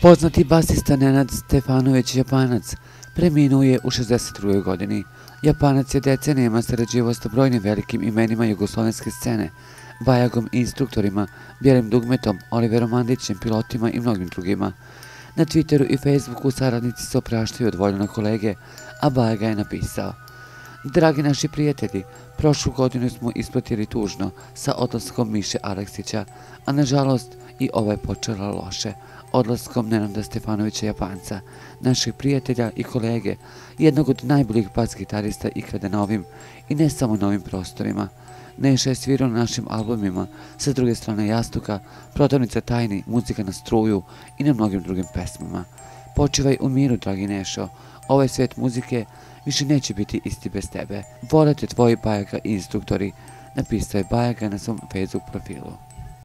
Poznati basista Nenad Stefanović Japanac preminuo je u 62. godini. Japanac je decenijama sarađivao sa brojnim velikim imenima jugoslovenske scene, Bajagom i instruktorima, Bijelim dugmetom, Oliverom Mandićem, pilotima i mnogim drugima. Na Twitteru i Facebooku saradnici se opraštaju od voljena kolege, a Bajaga je napisao: "Dragi naši prijatelji, prošlu godinu smo ispratili tužno sa odlaskom Miše Aleksića, a nažalost i ova je počela loše, odlaskom Nenada Stefanovića Japanca, naših prijatelja i kolege, jednog od najboljih bas gitarista ikada na ovim i ne samo na ovim prostorima. Neša je svirao na našim albumima, sa druge strane jastuka, Prodavnica tajni, Muzika na struju i na mnogim drugim pesmama. Počivaj u miru, dragi Nešo, ovaj svijet muzike više neće biti isti bez tebe. Vole te tvoji Bajaga i instruktori", napisao je Bajaga na svom Facebook profilu.